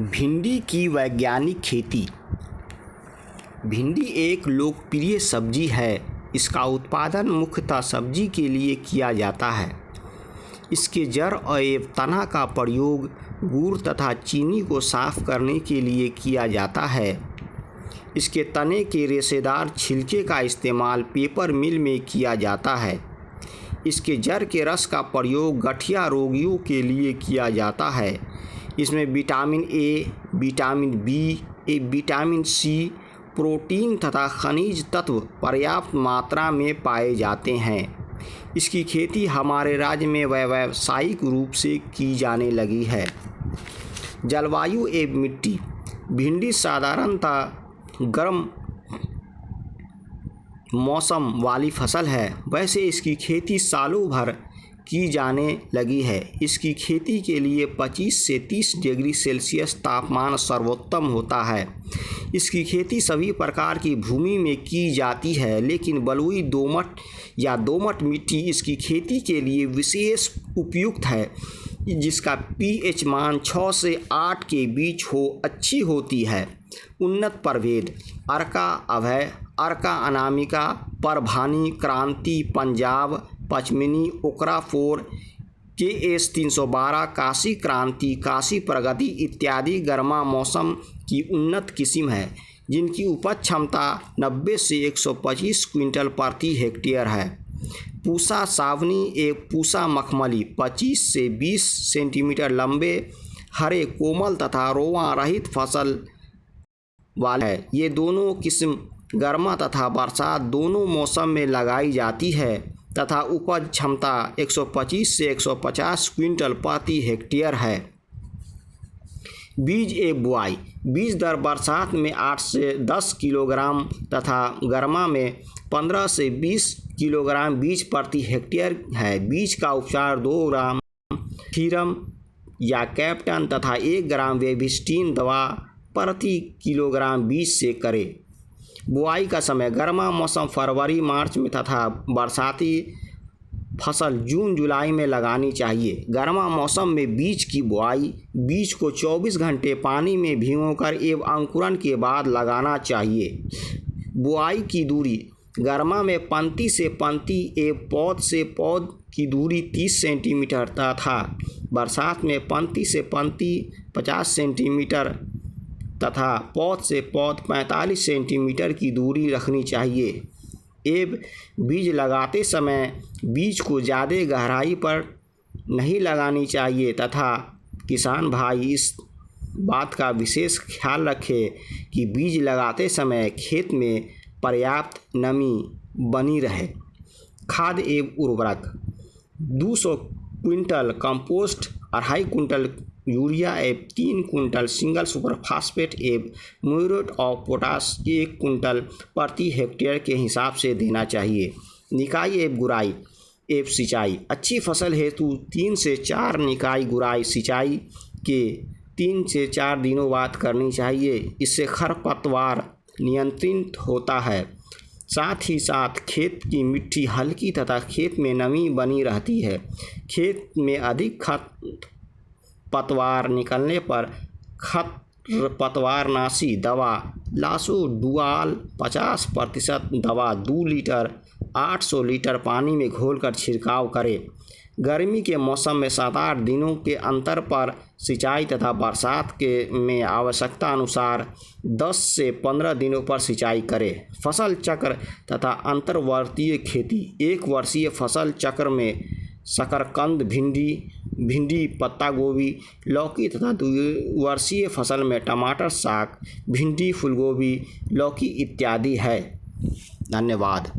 भिंडी की वैज्ञानिक खेती। भिंडी एक लोकप्रिय सब्जी है। इसका उत्पादन मुख्यतः सब्जी के लिए किया जाता है। इसके जड़ एवं तना का प्रयोग गुड़ तथा चीनी को साफ करने के लिए किया जाता है। इसके तने के रेशेदार छिलके का इस्तेमाल पेपर मिल में किया जाता है। इसके जड़ के रस का प्रयोग गठिया रोगियों के लिए किया जाता है। इसमें vitamin A, vitamin B, vitamin C, protein तथा खनिज तत्व पर्याप्त मात्रा में पाए जाते हैं। इसकी खेती हमारे राज्य में व्यावसायिक रूप से की जाने लगी है। जलवायु एवं मिट्टी। भिंडी साधारणतः गर्म मौसम वाली फसल है। वैसे इसकी खेती सालों भर की जाने लगी है। इसकी खेती के लिए 25 से 30 डिग्री सेल्सियस तापमान सर्वोत्तम होता है। इसकी खेती सभी प्रकार की भूमि में की जाती है, लेकिन बलुई दोमट या दोमट मिट्टी इसकी खेती के लिए विशेष उपयुक्त है, जिसका pH मान 6 से 8 के बीच अच्छी होती है। उन्नत प्रभेद। अर्का अभय, अर्का अनामिका, परभानी, क्रांति, पंजाब, पचमिनी, ओकराफोर, KS 312, काशी क्रांति, काशी प्रगति इत्यादि गर्मा मौसम की उन्नत किस्म है, जिनकी उपज क्षमता 90 से 125 क्विंटल प्रति हेक्टेयर है। पूसा सावनी एक पूसा मखमली 25 से 20 सेंटीमीटर लंबे, हरे, कोमल तथा रोवां रहित फसल वाला है। ये दोनों किस्म गर्मा तथा बरसात दोनों मौसम में लगाई जाती है तथा उपज क्षमता 125 से 150 क्विंटल प्रति हेक्टेयर है। बीज एवं बुआई। बीज दर बरसात में 8 से 10 किलोग्राम तथा गर्मा में 15 से 20 किलोग्राम बीज प्रति हेक्टेयर है। बीज का उपचार 2 ग्राम थीरम या कैप्टन तथा 1 ग्राम वेबिस्टीन दवा प्रति किलोग्राम बीज से करें। बुआई का समय गर्मा मौसम फरवरी मार्च में तथा बरसाती फसल जून जुलाई में लगानी चाहिए। गर्मा मौसम में बीज की बुआई। बीज को 24 घंटे पानी में भिगोकर एवं अंकुरण के बाद लगाना चाहिए। बुआई की दूरी। गर्मा में पंक्ति से पंक्ति एवं पौध से पौध की दूरी 30 सेंटीमीटर तथा बरसात में पंक्ति से पंक्ति 50 सेंटीमीटर तथा पौध से पौध 45 सेंटीमीटर की दूरी रखनी चाहिए। एवं बीज लगाते समय बीज को ज़्यादा गहराई पर नहीं लगानी चाहिए तथा किसान भाई इस बात का विशेष ख्याल रखें कि बीज लगाते समय खेत में पर्याप्त नमी बनी रहे। खाद एवं उर्वरक। 200 क्विंटल कंपोस्ट, 2.5 क्विंटल यूरिया एवं 3 क्विंटल सिंगल सुपर फास्फेट एवं म्यूरेट ऑफ पोटाश 1 क्विंटल प्रति हेक्टेयर के हिसाब से देना चाहिए। निकाई एवं गुड़ाई एवं सिंचाई। अच्छी फसल हेतु 3 से 4 निकाई गुड़ाई सिंचाई के 3 से 4 दिनों बाद करनी चाहिए। इससे खरपतवार नियंत्रित होता है। साथ ही साथ खेत की मिट्टी हल्की तथा खेत में नमी बनी रहती है। खेत में अधिक पतवार निकलने पर खरपतवारनाशी दवा लासोडुआल 50% दवा 2 लीटर 800 लीटर पानी में घोलकर छिड़काव करें। गर्मी के मौसम में 7-8 दिनों के अंतर पर सिंचाई तथा बरसात के में आवश्यकता अनुसार 10 से 15 दिनों पर सिंचाई करें। फसल चक्र तथा अंतर्वर्तीय खेती। 1 वर्षीय फसल चक्र में शकरकंद, भिंडी, पत्ता गोभी, लौकी तथा 2 वर्षीय फसल में टमाटर, साग, भिंडी, फूलगोभी, लौकी इत्यादि है। धन्यवाद।